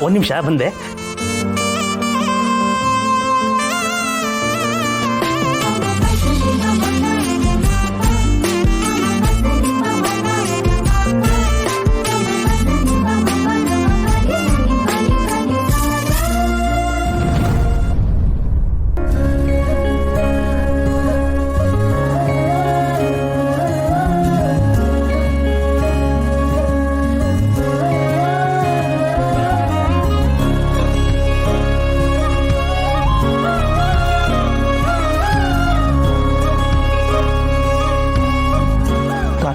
ಒಂದು ನಿಮಿಷ ಬಂದೆ.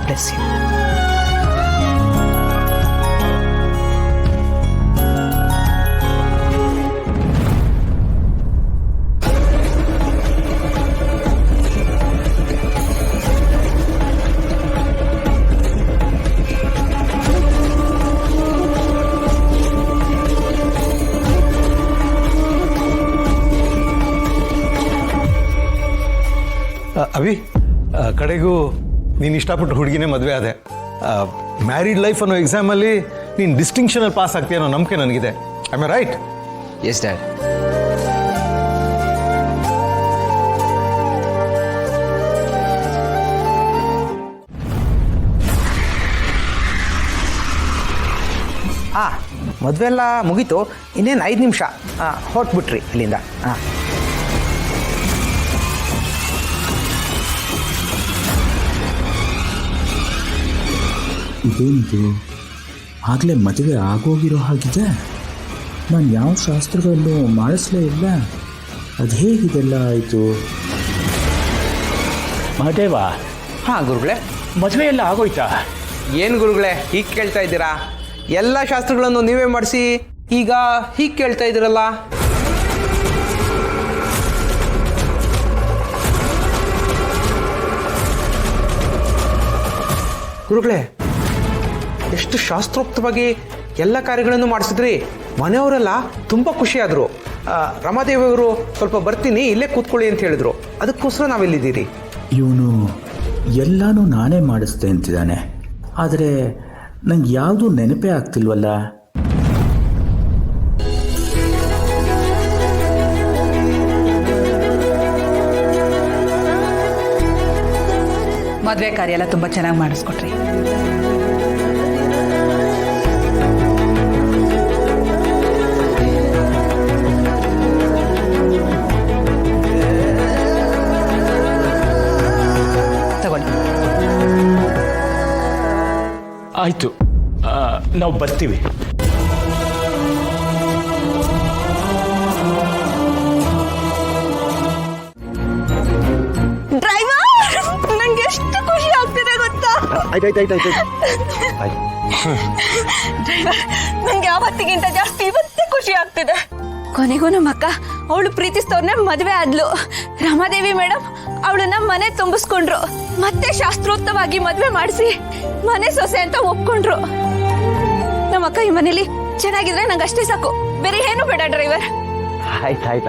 Bless you. ಅವಿ ಕಡೆಗೂ ನೀನು ಇಷ್ಟಪಟ್ಟು ಹುಡುಗಿನೇ ಮದುವೆ ಆದೆ. ಮ್ಯಾರಿಡ್ ಲೈಫ್ ಅನ್ನೋ ಎಕ್ಸಾಮಲ್ಲಿ ನೀನು ಡಿಸ್ಟಿಂಕ್ಷನಲ್ಲಿ ಪಾಸ್ ಆಗ್ತೀಯ ಅನ್ನೋ ನಂಬಿಕೆ ನನಗಿದೆ. Am I right? Yes dad. ಮದುವೆ ಎಲ್ಲ ಮುಗೀತು, ಇನ್ನೇನು 5 ನಿಮಿಷ ಹೊರಟ್ಬಿಟ್ರಿ ಇಲ್ಲಿಂದ. ಇದೇನಿದು, ಆಗಲೇ ಮದುವೆ ಆಗೋಗಿರೋ ಹಾಗಿದೆ. ನಾನು ಯಾವ ಶಾಸ್ತ್ರಗಳನ್ನು ಮಾಡಿಸ್ಲೇ ಇಲ್ಲ. ಅದು ಹೇಗಿದೆಲ್ಲ ಆಯಿತು? ಮಹದೇವ, ಗುರುಗಳೇ, ಮದುವೆ ಎಲ್ಲ ಆಗೋಯ್ತಾ? ಏನು ಗುರುಗಳೇ ಹೀಗೆ ಕೇಳ್ತಾ ಇದ್ದೀರಾ? ಎಲ್ಲ ಶಾಸ್ತ್ರಗಳನ್ನು ನೀವೇ ಮಾಡಿಸಿ ಈಗ ಹೀಗೆ ಕೇಳ್ತಾ ಇದ್ದೀರಲ್ಲ. ಗುರುಗಳೇ, ಎಷ್ಟು ಶಾಸ್ತ್ರೋಕ್ತವಾಗಿ ಎಲ್ಲ ಕಾರ್ಯಗಳನ್ನು ಮಾಡಿಸಿದ್ರಿ. ಮನೆಯವರೆಲ್ಲ ತುಂಬ ಖುಷಿಯಾದರು. ರಮಾದೇವಿಯವರು ಸ್ವಲ್ಪ ಬರ್ತೀನಿ ಇಲ್ಲೇ ಕೂತ್ಕೊಳ್ಳಿ ಅಂತ ಹೇಳಿದ್ರು. ಅದಕ್ಕೋಸ್ಕರ ನಾವೆಲ್ಲಿದ್ದೀರಿ. ಇವನು ಎಲ್ಲನೂ ನಾನೇ ಮಾಡಿಸ್ದೆ ಅಂತಿದ್ದಾನೆ, ಆದರೆ ನಂಗೆ ಯಾವುದೂ ನೆನಪೇ ಆಗ್ತಿಲ್ವಲ್ಲ. ಮದುವೆ ಕಾರ್ಯ ಎಲ್ಲ ತುಂಬ ಚೆನ್ನಾಗಿ ಮಾಡಿಸ್ಕೊಟ್ರಿ. ತಗೊಳ್ಳಿ. ಆಯಿತು, ನಾವು ಬರ್ತೀವಿ. ನಂಗೆ ಯಾವತ್ತಿಗಿಂತ ಜಾಸ್ತಿ ಇವತ್ತೇ ಖುಷಿ ಆಗ್ತಿದೆ. ಕೊನೆಗೂ ನಮ್ಮ ಅಕ್ಕ ಅವಳು ಪ್ರೀತಿಸ್ತವ್ರನ್ನ ಮದುವೆ ಆದ್ಲು. ರಮಾದೇವಿ ಮೇಡಮ್ ಅವಳನ್ನ ಮನೆ ತುಂಬಿಸ್ಕೊಂಡ್ರು. ಮತ್ತೆ ಶಾಸ್ತ್ರೋಕ್ತವಾಗಿ ಮದುವೆ ಮಾಡಿಸಿ ಮನೆ ಸೊಸೆ ಅಂತ ಒಪ್ಕೊಂಡ್ರು. ನಮ್ಮ ಅಕ್ಕ ಈ ಮನೇಲಿ ಚೆನ್ನಾಗಿದ್ರೆ ನಂಗೆ ಅಷ್ಟೇ ಸಾಕು, ಬೇರೆ ಏನು ಬೇಡ ಡ್ರೈವರ್.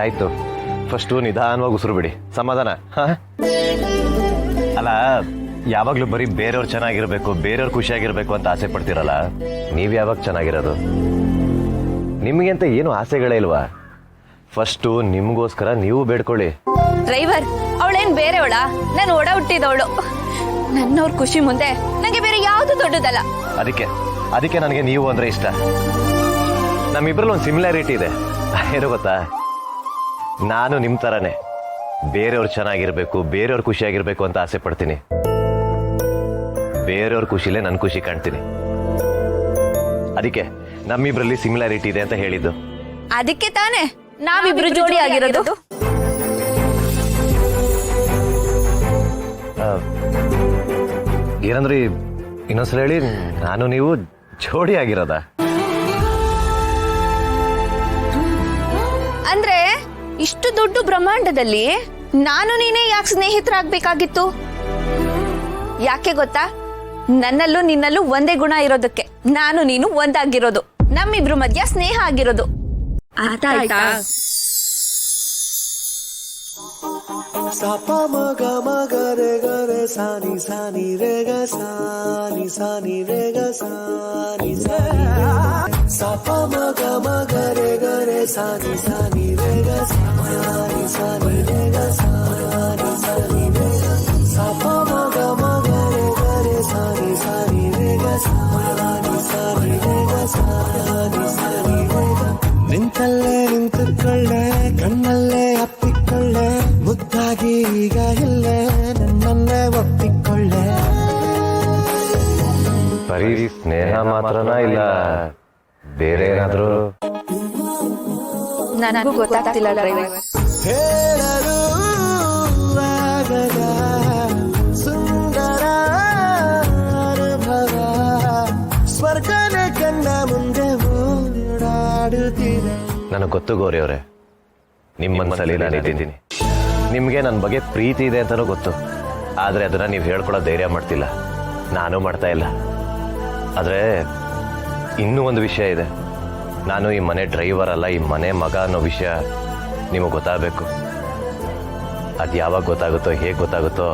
ಆಯ್ತು, ಫಸ್ಟು ನಿಧಾನವಾಗಿ ಉಸಿರು ಬಿಡಿ, ಸಮಾಧಾನ. ಅಲ್ಲ, ಯಾವಾಗಲೂ ಬರೀ ಬೇರೆಯವ್ರು ಚೆನ್ನಾಗಿರ್ಬೇಕು, ಬೇರೆಯವ್ರು ಖುಷಿಯಾಗಿರ್ಬೇಕು ಅಂತ ಆಸೆ ಪಡ್ತೀರಲ್ಲ, ನೀವು ಯಾವಾಗ ಚೆನ್ನಾಗಿರೋದು? ನಿಮಗೆ ಅಂತ ಏನು ಆಸೆಗಳೇ ಇಲ್ವಾ? ಫಸ್ಟು ನಿಮಗೋಸ್ಕರ ನೀವು ಬೇಡ್ಕೊಳ್ಳಿ. ಡ್ರೈವರ್, ಅವಳೇನ್ ಬೇರೆವಳ? ನಾನು ಒಡ ಹುಟ್ಟಿದವಳು. ನನ್ನವ್ರ ಖುಷಿ ಮುಂದೆ ನಂಗೆ ಬೇರೆ ಯಾವ್ದು ದೊಡ್ಡದಲ್ಲ. ಅದಕ್ಕೆ ನನಗೆ ನೀವು ಅಂದ್ರೆ ಇಷ್ಟ. ನಮ್ಮಿಬ್ರಲ್ಲಿ ಒಂದು ಸಿಮಿಲಾರಿಟಿ ಇದೆ, ಏನು ಗೊತ್ತಾ? ನಾನು ನಿಮ್ಮ ಥರನೇ ಬೇರೆಯವ್ರು ಚೆನ್ನಾಗಿರ್ಬೇಕು, ಬೇರೆಯವ್ರು ಖುಷಿಯಾಗಿರ್ಬೇಕು ಅಂತ ಆಸೆ ಪಡ್ತೀನಿ. ಬೇರೆಯವ್ರ ಖುಷಿಲೇ ನನ್ನ ಖುಷಿ ಕಾಣ್ತೀನಿ. ಅದಕ್ಕೆ ನಮ್ಮಿಬ್ರಲ್ಲಿ ಸಿಮಿಲಾರಿಟಿ ಇದೆ ಅಂತ ಹೇಳಿದ್ದು. ಅದಕ್ಕೆ ತಾನೇ ನಾವಿಬ್ರು ಜೋಡಿ ಆಗಿರೋದು. ಏನಂದ್ರಿ? ಇನ್ನೊಂದ್ಸಲ ಹೇಳಿ. ನಾನು ನೀವು ಜೋಡಿ ಆಗಿರೋದಾ? ಅಂದ್ರೆ ಇಷ್ಟು ದೊಡ್ಡ ಬ್ರಹ್ಮಾಂಡದಲ್ಲಿ ನಾನು ನೀನೇ ಯಾಕೆ ಸ್ನೇಹಿತರಾಗಬೇಕಾಗಿತ್ತು? ಯಾಕೆ ಗೊತ್ತಾ? ನನ್ನಲ್ಲೂ ನಿನ್ನಲ್ಲೂ ಒಂದೇ ಗುಣ ಇರೋದಕ್ಕೆ ನಾನು ನೀನು ಒಂದಾಗಿರೋದು, ನಮ್ಮಿಬ್ರು ಮಧ್ಯ ಸ್ನೇಹ ಆಗಿರೋದು. ಅರ್ಥ ಆಯ್ತಾ? ಸಾಪ ಮಗ ಮಗ ರೇ ಗರೆ ಸಾನಿ ಸಾನಿ ರೇ ಗ ಸಾನಿ ಸಾನಿ ರೇ ಗ ಸಾನಿ ಸಾನಿ सा प म ग म ग रे ग रे सा नि रे ग सा नि रे ग सा नि रे ग सा प म ग रे सा नि रे ग सा नि रे ग सा नि रे ಗ ನಿಂತಲ್ಲೇ ನಿಂತುಕೊಳ್ಳೆ ಕಣ್ಣಲ್ಲೇ ಅಪ್ಪಿಕೊಳ್ಳೆ ಮುದ್ದಾಗಿ ಈಗ ಇಲ್ಲೇ ನನ್ನನ್ನೇ ಒಪ್ಪಿಕೊಳ್ಳೆ ಬರೀ ಸ್ನೇಹ ಮಾತ್ರನಾ ಇಲ್ಲ ಬೇರೆ ಏನಾದರೂ? ನನಗೂ ಗೊತ್ತಾಗ್ತಿಲ್ಲ ಡ್ರೈವರ್. ಹೇಳಲು ಆಗದ ಸುಂದರ ಅನುಭವ ಸ್ವರ್ಗನೇ ಕಣ್ಣ ಮುಂದೆ ಓಡಾಡುತ್ತಿದೆ. ನನಗೆ ಗೊತ್ತು ಗೌರಿ ಅವರೇ, ನಿಮ್ಮ ಮನಸ್ಸಲ್ಲಿ ನಾನು ಇದ್ದೀನಿ. ನಿಮಗೆ ನನ್ನ ಬಗ್ಗೆ ಪ್ರೀತಿ ಇದೆ ಅಂತಲೂ ಗೊತ್ತು. ಆದರೆ ಅದನ್ನು ನೀವು ಹೇಳ್ಕೊಳ್ಳೋ ಧೈರ್ಯ ಮಾಡ್ತಿಲ್ಲ, ನಾನು ಮಾಡ್ತಾ ಇಲ್ಲ. ಆದರೆ ಇನ್ನೂ ಒಂದು ವಿಷಯ ಇದೆ. ನಾನು ಈ ಮನೆ ಡ್ರೈವರ್ ಅಲ್ಲ, ಈ ಮನೆ ಮಗ ಅನ್ನೋ ವಿಷಯ ನಿಮಗೆ ಗೊತ್ತಾಗಬೇಕು. ಅದು ಯಾವಾಗ ಗೊತ್ತಾಗುತ್ತೋ, ಹೇಗೆ ಗೊತ್ತಾಗುತ್ತೋ